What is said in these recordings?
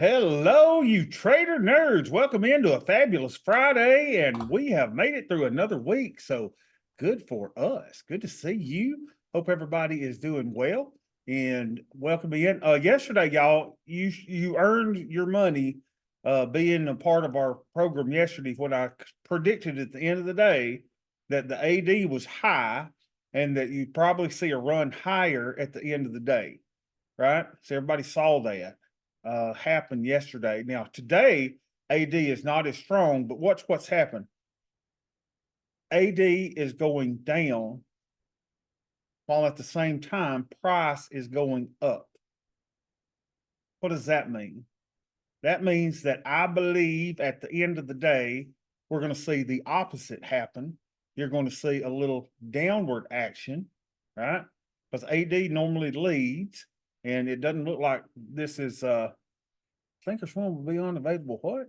Hello, you trader nerds. Welcome into a fabulous Friday, and we have made it through another week. So good for us. Good to see you. Hope everybody is doing well. And welcome in. Yesterday, y'all, you earned your money being a part of our program yesterday when I predicted at the end of the day that the AD was high and that you'd probably see a run higher at the end of the day. Right? So everybody saw that happened yesterday. Now today, AD is not as strong, but watch what's happened. AD is going down, while at the same time, price is going up. What does that mean? That means that I believe at the end of the day, we're going to see the opposite happen. You're going to see a little downward action, right? Because AD normally leads, and it doesn't look like this is Thinkorswim will be unavailable. What?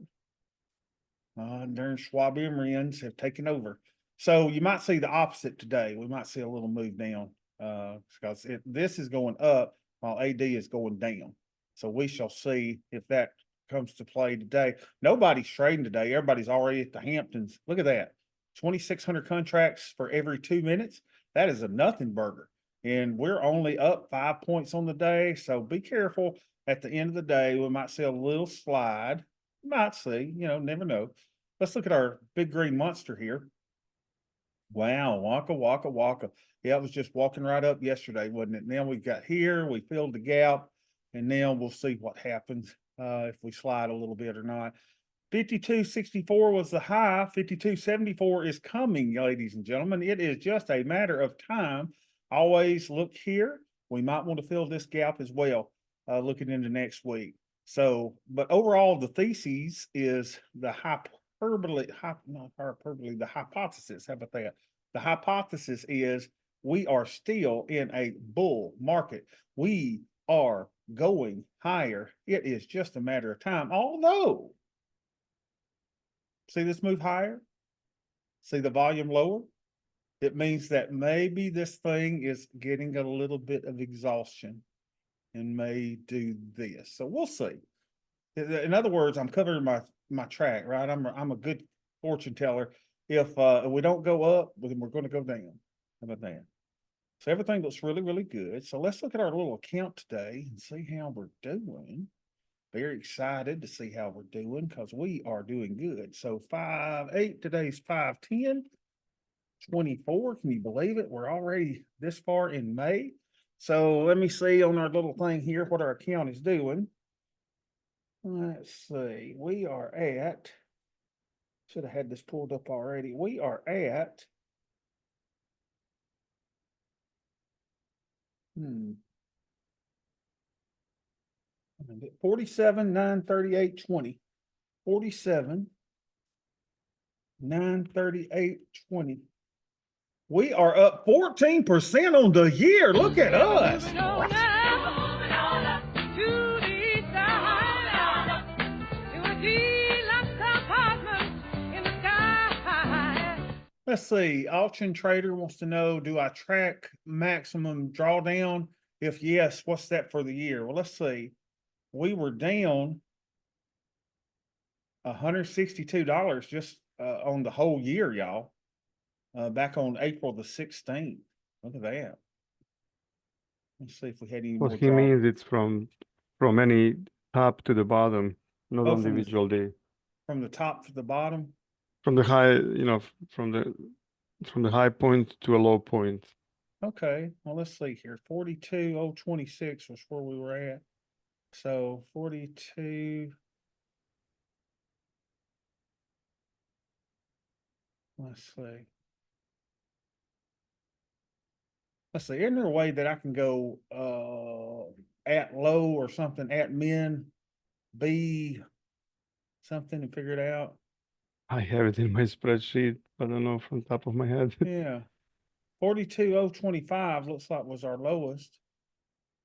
Darn Schwab-Emrians have taken over. So you might see the opposite today. We might see a little move down because this is going up while AD is going down. So we shall see if that comes to play today. Nobody's trading today. Everybody's already at the Hamptons. Look at that. 2,600 contracts for every 2 minutes. That is a nothing burger. And we're only up 5 points on the day. So be careful. At the end of the day, we might see a little slide. Might see, never know. Let's look at our big green monster here. Wow, waka, waka, waka. Yeah, it was just walking right up yesterday, wasn't it? Now we got here, we filled the gap, and now we'll see what happens if we slide a little bit or not. 52.64 was the high. 52.74 is coming, ladies and gentlemen. It is just a matter of time. Always look here. We might want to fill this gap as well, looking into next week. So, but overall, the thesis is the hyperbole, the hypothesis. How about that? The hypothesis is we are still in a bull market. We are going higher. It is just a matter of time. Although, see this move higher? See the volume lower? It means that maybe this thing is getting a little bit of exhaustion and may do this. So we'll see. In other words, I'm covering my track, right? I'm a good fortune teller. If we don't go up, then we're going to go down. How about that? So everything looks really, really good. So let's look at our little account today and see how we're doing. Very excited to see how we're doing because we are doing good. So 5.8, today's 5.10, 24. Can you believe it? We're already this far in May. So let me see on our little thing here what our account is doing. Let's see. We are at, should have had this pulled up already. We are at 47,938.20. 47,938.20. We are up 14% on the year. Look at us. Let's see. Auction Trader wants to know, do I track maximum drawdown? If yes, what's that for the year? Well, let's see. We were down $162 just on the whole year, y'all. Back on April the 16th. Look at that. Let's see if we had any What more he means, it's from any top to the bottom, not on individual day. From the top to the bottom? From the high, from the high point to a low point. Okay, well, let's see here. 42,026 was where we were at. So 42. Let's see. Isn't there a way that I can go at low or something, at min, B something and figure it out? I have it in my spreadsheet, but I don't know from the top of my head. Yeah. 42,025 looks like was our lowest.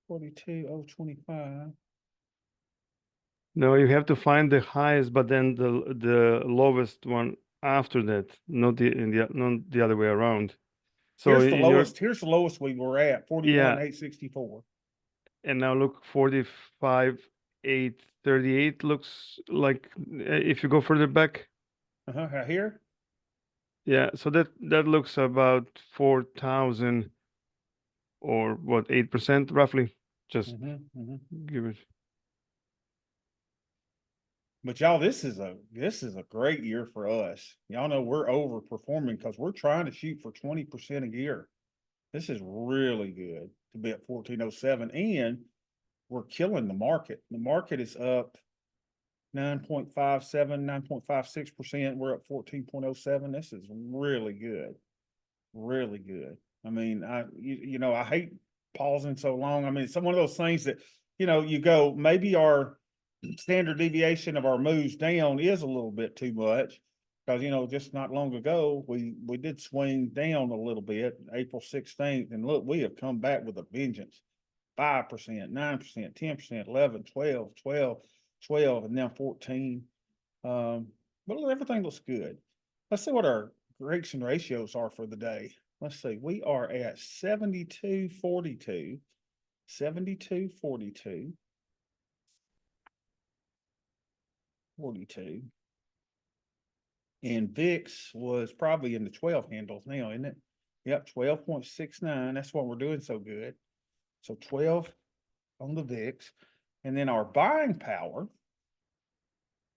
42,025. No, you have to find the highest, but then the lowest one after that, not the other way around. So here's the lowest. Here's the lowest we were at, 41,864. And now look, 45 838 looks like if you go further back. Right here. Yeah, so that looks about 4,000 or what, 8% roughly. Just give it. But y'all, this is a great year for us. Y'all know we're overperforming because we're trying to shoot for 20% a year. This is really good to be at 1407, and we're killing the market. The market is up 9.57, 9.56%. We're up 14.07. This is really good. Really good. I mean, I hate pausing so long. I mean, it's one of those things that, you go, maybe our standard deviation of our moves down is a little bit too much. Because, just not long ago, we did swing down a little bit, April 16th, and look, we have come back with a vengeance. 5%, 9%, 10%, 11, 12, 12, 12, and now 14. But everything looks good. Let's see what our correction ratios are for the day. Let's see. We are at 72.42, 72.42, 42. And VIX was probably in the 12 handles now, isn't it? Yep, 12.69. That's why we're doing so good. So 12 on the VIX. And then our buying power,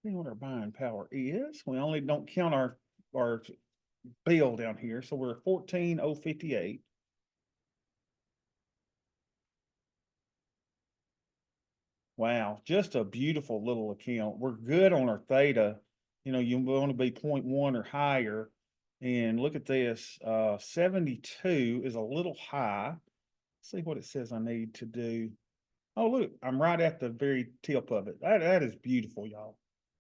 see what our buying power is. We only don't count our bill down here. So we're 14,058. Wow, just a beautiful little account. We're good on our theta. You want to be 0.1 or higher. And look at this, 72 is a little high. Let's see what it says I need to do. Oh, look, I'm right at the very tip of it. That is beautiful, y'all.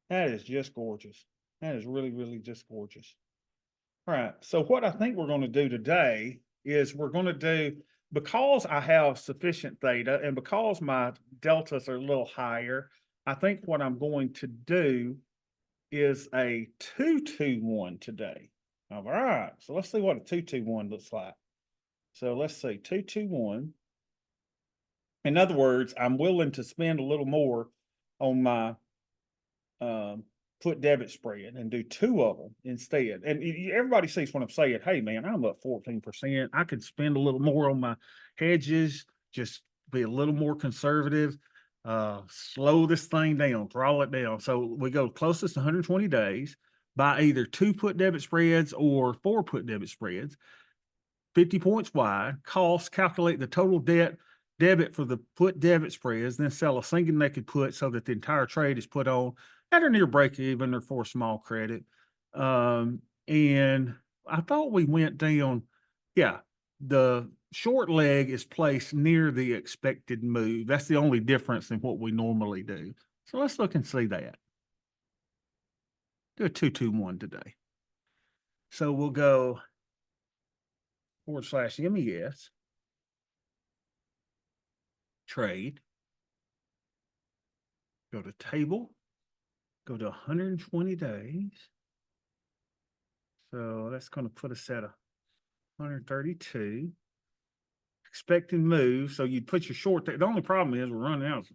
That is just gorgeous. That is really, really just gorgeous. All right. So what I think we're going to do today is we're going to do, because I have sufficient theta and because my deltas are a little higher, I think what I'm going to do is a 2-2-1 today. All right. So let's see what a 2-2-1 looks like. So let's see, 2-2-1. In other words, I'm willing to spend a little more on my put debit spread and do two of them instead. And everybody sees what I'm saying. Hey, man, I'm up 14%. I could spend a little more on my hedges, just be a little more conservative, slow this thing down, draw it down. So we go closest to 120 days, buy either 2 put debit spreads or 4 put debit spreads, 50 points wide, cost, calculate the total debit for the put debit spreads, then sell a single naked put so that the entire trade is put on at or near break even or for small credit. And I thought we went down, yeah, the short leg is placed near the expected move. That's the only difference in what we normally do. So let's look and see that. Do a 2-2-1 today. So we'll go /MES, trade, go to table, go to 120 days. So that's going to put us at 132. Expecting move. So you put your short there. The only problem is we're running out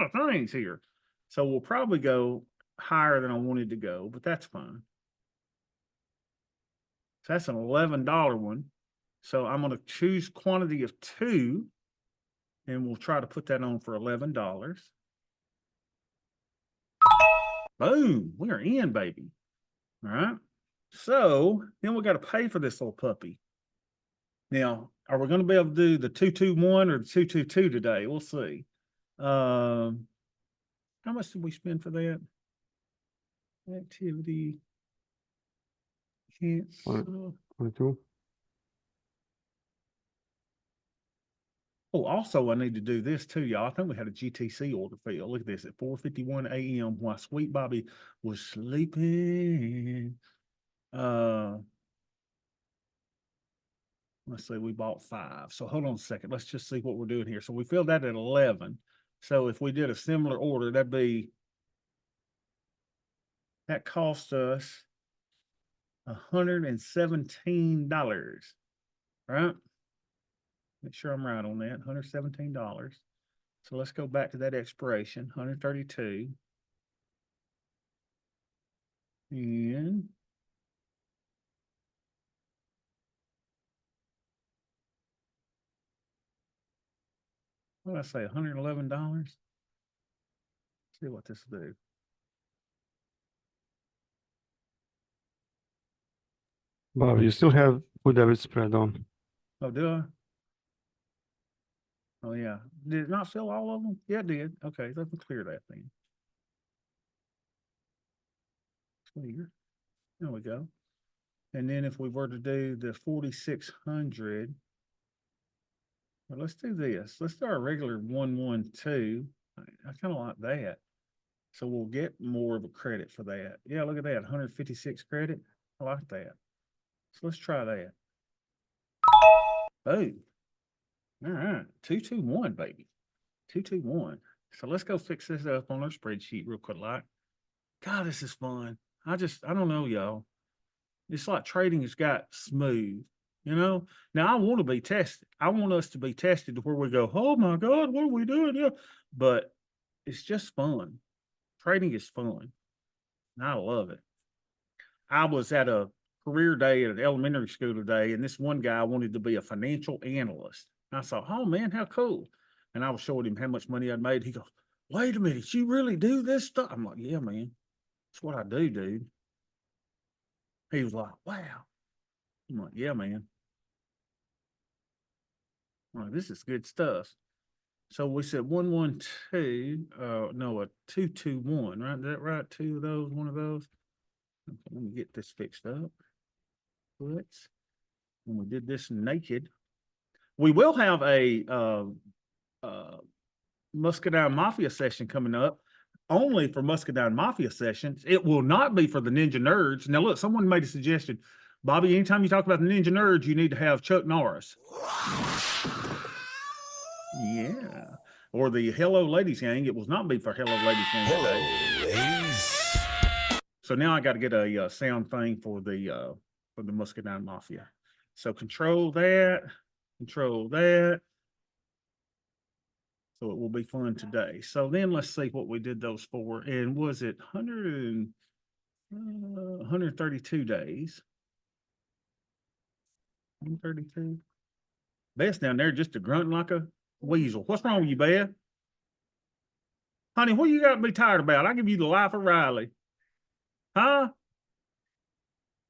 of things here. So we'll probably go higher than I wanted to go, but that's fine. So that's an $11 one. So I'm going to choose quantity of 2, and we'll try to put that on for $11. Boom, we are in, baby. All right. So then we got to pay for this little puppy. Now, are we going to be able to do the 2-2-1 or the 2-2-2 today? We'll see. How much did we spend for that? Activity. Cancel. 22. Oh, also, I need to do this too, y'all. I think we had a GTC order fill. Look at this at 4:51 a.m. while Sweet Bobby was sleeping. Let's say we bought 5. So hold on a second. Let's just see what we're doing here. So we filled that at 11. So if we did a similar order, that cost us $117, right? Make sure I'm right on that. $117. So let's go back to that expiration, 132. And what did I say, $111? See what this will do. Bob, you still have food debit spread on. Oh, do I? Oh, yeah. Did it not fill all of them? Yeah, it did. Okay, let me clear that thing. Clear. There we go. And then if we were to do the 4,600, well, let's do this. Let's do our regular 112. I kind of like that. So we'll get more of a credit for that. Yeah, look at that, 156 credit. I like that. So let's try that. Oh, all right, 221, baby. 221. So let's go fix this up on our spreadsheet real quick. Like, God, this is fun. I don't know, y'all. It's like trading has got smooth, you know. Now I want to be tested. I want us to be tested to where we go, oh my God, what are we doing here? But it's just fun. Trading is fun. And I love it. I was at a career day at an elementary school today, and this one guy wanted to be a financial analyst. And I thought, oh man, how cool. And I was showing him how much money I'd made. He goes, wait a minute, you really do this stuff? I'm like, yeah, man. That's what I do, dude. He was like, wow. I'm like, yeah, man. I'm like, this is good stuff. So we said 112, no, a 221, right? Is that right? Two of those, one of those. Okay, let me get this fixed up. Let's, when we did this naked, we will have a Muscadine Mafia session coming up. Only for Muscadine Mafia sessions. It will not be for the Ninja Nerds. Now, look, someone made a suggestion. Bobby, anytime you talk about the Ninja Nerds, you need to have Chuck Norris. Yeah. Or the Hello Ladies Gang. It will not be for Hello Ladies Gang today. Ladies. So now I got to get a sound thing for the Muscadine Mafia. So control that. Control that. So it will be fun today. So then let's see what we did those for. And was it 132 days? 132. Beth's down there just a grunting like a weasel. What's wrong with you, Beth? Honey, what you got to be tired about? I'll give you the life of Riley. Huh? All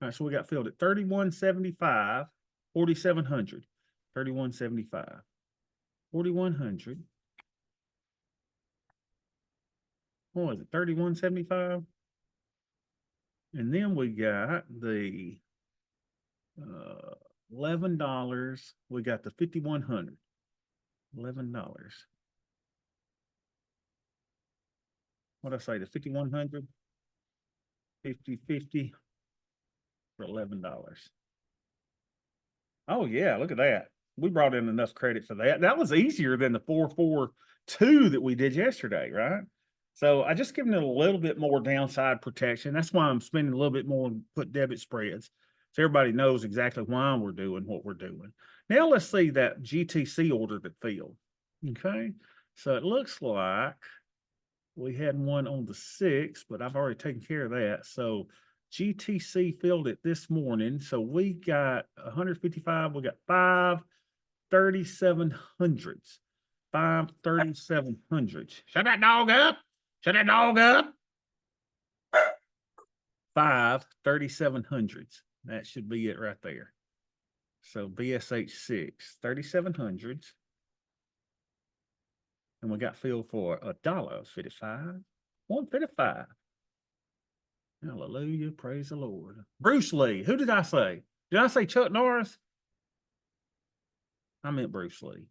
right, so we got filled at 3175, 4,700. 3175, 4,100. What was it? 3175. And then we got the $11. We got the 5,100. $11. What I say? The 5,100, 50 for $11. Oh yeah, look at that. We brought in enough credit for that. That was easier than the 442 that we did yesterday, right? So I just given it a little bit more downside protection. That's why I'm spending a little bit more and put debit spreads. So everybody knows exactly why we're doing what we're doing. Now let's see that GTC order that filled. Okay. So it looks like we had one on the 6th, but I've already taken care of that. So GTC filled it this morning. So we got 155. We got 5,3700s. 5,3700s. Shut that dog up. Shut that dog up. 5,3700s. That should be it right there. So BSH 6, 3,700s. And we got filled for $1.55. 155. Hallelujah. Praise the Lord. Bruce Lee. Who did I say? Did I say Chuck Norris? I meant Bruce Lee.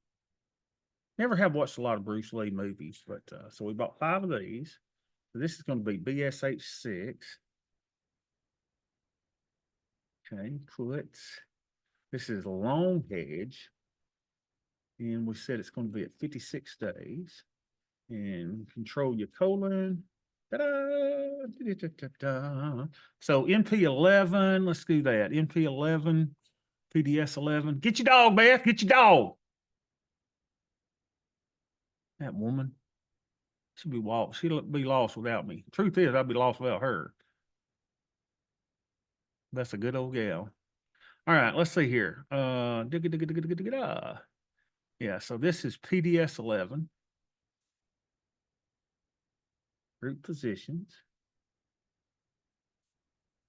Never have watched a lot of Bruce Lee movies, but so we bought 5 of these. So this is going to be BSH 6. Okay, put. This is a long hedge. And we said it's going to be at 56 days. And control your colon. Ta-da! So NP11, let's do that. NP11, PDS11. Get your dog, Beth. Get your dog. That woman. She'd be lost. She'd be lost without me. Truth is, I'd be lost without her. That's a good old gal. All right, let's see here. Yeah, so this is PDS 11. Group positions.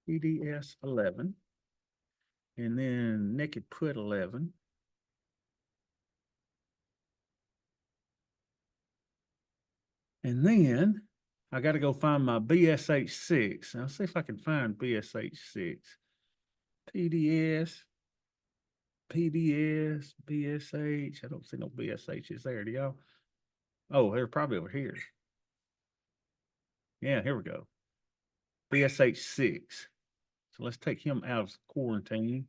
PDS 11. And then naked put 11. And then I got to go find my BSH6. I'll see if I can find BSH6. PDS, PDS, BSH. I don't see no BSHs there. Do y'all? Oh, they're probably over here. Yeah, here we go. BSH6. So let's take him out of quarantine.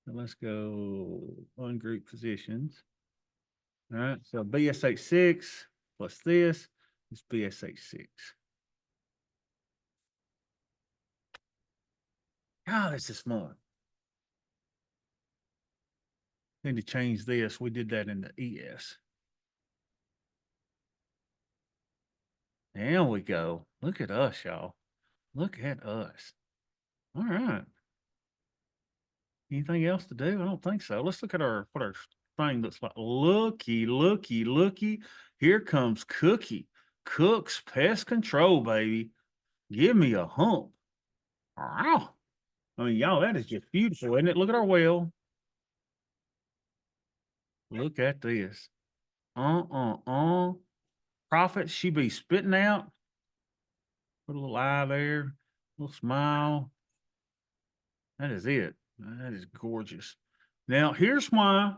And let's go ungroup positions. All right, so BSH6 plus this is BSH6. God, this is fun. Need to change this. We did that in the ES. There we go. Look at us, y'all. Look at us. All right. Anything else to do? I don't think so. Let's look at what our thing looks like. Looky, looky, looky. Here comes Cookie. Cook's Pest Control, baby. Give me a hump. Wow. I mean, y'all, that is just beautiful, isn't it? Look at our well. Look at this. Profit she be spitting out. Put a little eye there, a little smile. That is it. That is gorgeous. Now, here's why,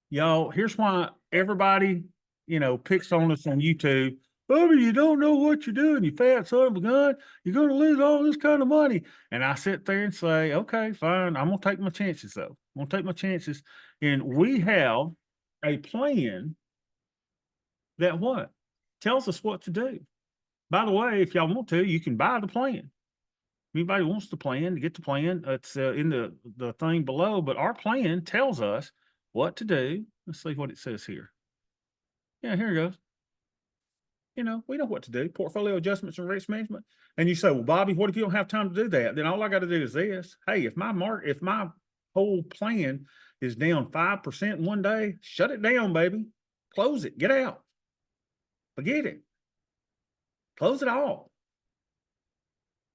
y'all, here's why everybody, picks on us on YouTube. Bobby, you don't know what you're doing, you fat son of a gun. You're going to lose all this kind of money. And I sit there and say, okay, fine. I'm going to take my chances, though. I'm going to take my chances. And we have a plan that what? Tells us what to do. By the way, if y'all want to, you can buy the plan. Anybody wants the plan, to get the plan, it's in the thing below. But our plan tells us what to do. Let's see what it says here. Yeah, here it goes. We know what to do. Portfolio adjustments and risk management. And you say, well, Bobby, what if you don't have time to do that? Then all I got to do is this. Hey, if my whole plan is down 5% in one day, shut it down, baby. Close it. Get out. Forget it. Close it all.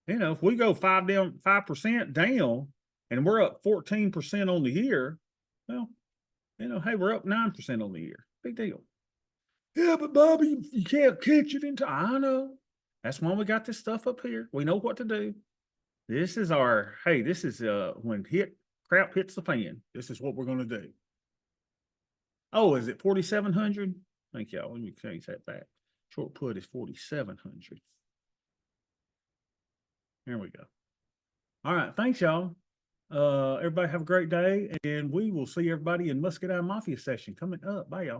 If we go 5% down, and we're up 14% on the year, well, hey, we're up 9% on the year. Big deal. Yeah, but Bobby, you can't catch it into. I know. That's why we got this stuff up here. We know what to do. This is when crap hits the fan. This is what we're going to do. Oh, is it 4,700? Thank y'all. Let me change that back. Short put is 4,700. There we go. All right. Thanks, y'all. Everybody have a great day, and we will see everybody in Muscadine Mafia session coming up. Bye, y'all.